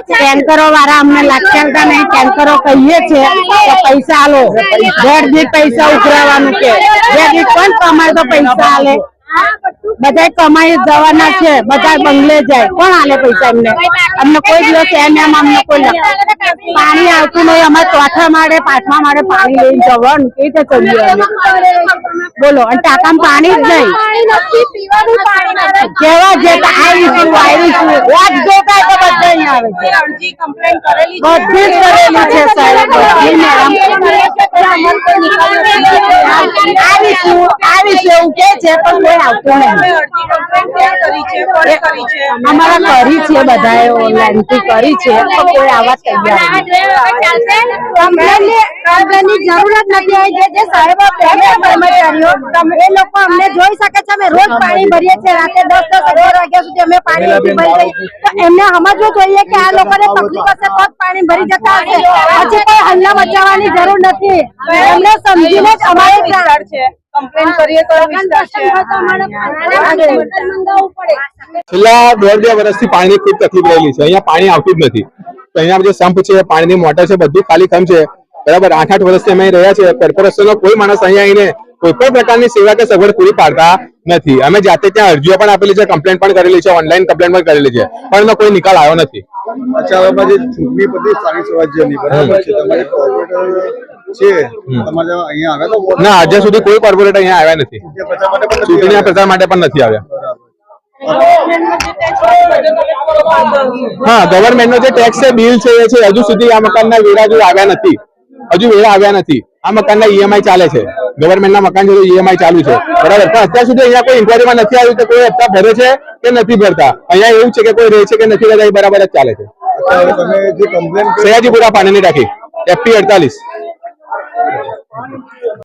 ટેન્કરો વાળા અમને લાગતા નહીં, ટેન્કરો કહીએ છે કે પૈસા આલો, ઘર દીઠ પૈસા ઉઘરાવાનું કે જે દીઠ પણ કમાય તો પૈસા આલે, બધા કમાઈ જવાના છે, બધા બંગલે જાય, કોણ આલે પૈસા એમને? અમને કોઈ દિવસ એમ અમને કોઈ પાણી આવતું નહીં, અમારે ચોથા માળે પાંચમા માળે પાણી લઈને જવાનું કેવી રીતે ચડીએ અમે? બોલો, અને ટાંકામાં પાણી જ નહીં, કેવા જે આવીશું આવીશું વાત જોતા તો બધા અહીંયા આવે છે, બધી જ કરેલી છે સાહેબ, આવીશું આવીશું એવું કે છે પણ કોઈ આવતું નહીં. અમારા કરી છે બધાએ ઓનલાઈન થી કરી છે પણ કોઈ આવા તૈયાર કમ્પ્લેનની જરૂરત નથી આવી. જે સાહેબ કર્મચારીઓ એ લોકો અમને જોઈ શકે છે, અમે રોજ પાણી ભરીએ છીએ, રાતે 10-11 વાગ્યા સુધી અમે પાણી નથી ભરી ગઈ, તો એમને સમજવું જોઈએ કે આ લોકોને તકલીફ હશે તો પાણી ભરી જતા હશે, હજી કોઈ હલ્લા મચાવવાની જરૂર નથી. એમને સમજીને જ અમારે છે કમ્પ્લેન કરીએ તો છેલ્લા 1.5-2 વર્ષથી પાણીની ખૂબ તકલીફ રહેલી છે. અહીંયા પાણી આવતું જ નથી. તો અહીંયા જે સંપ છે, પાણીની મોટર છે, બધું ખાલી ખમ છે. બરાબર 8-8 વર્ષથી અમે રહ્યા છીએ. કોર્પોરેશનનો કોઈ માણસ અહીંયા આવીને કોઈ પણ પ્રકારની સેવા કે સગવડ પૂરી પાડતા નથી. અમે જાતે ત્યાં અરજીઓ પણ આપેલી છે, કમ્પ્લેન પણ કરેલી છે, ઓનલાઈન કમ્પ્લેન પણ કરેલી છે, પણ એનો કોઈ નિકાલ આવ્યો નથી. અચ્છા, હવે જે ચૂંટણી પદ્ધતિ સ્થાનિક સ્વરાજ્યની બરાબર છે, તમારે કોર્પોરેટર છે તમારે અહીંયા આવ્યા હતા? ના, આજે સુધી કોઈ કોર્પોરેટર અહીંયા આવ્યા નથી. ચૂંટણી પ્રચાર માટે પણ નથી આવ્યા. હા, ગવર્મેન્ટ નો જે ટેક્સ છે, બિલ છે, એ છે, હજુ સુધી આ મકાનના વેરા આવ્યા નથી. હજુ વેરા આવ્યા નથી. આ મકાનના ઈએમઆઈ ચાલે છે, ગવર્મેન્ટના મકાન છે તો ઈએમઆઈ ચાલુ છે, બરાબર. પણ અત્યાર સુધી અહીંયા કોઈ ઇન્કવાયરીમાં નથી આવ્યું કે કોઈ હપ્તા ભરે છે કે નથી ભરતા. અહીંયા એવું છે કે કોઈ રહે છે કે નથી રહેતા, એ બરાબર જ ચાલે છે. સયાજીપુરા પાણીની ટાંકી FP 48.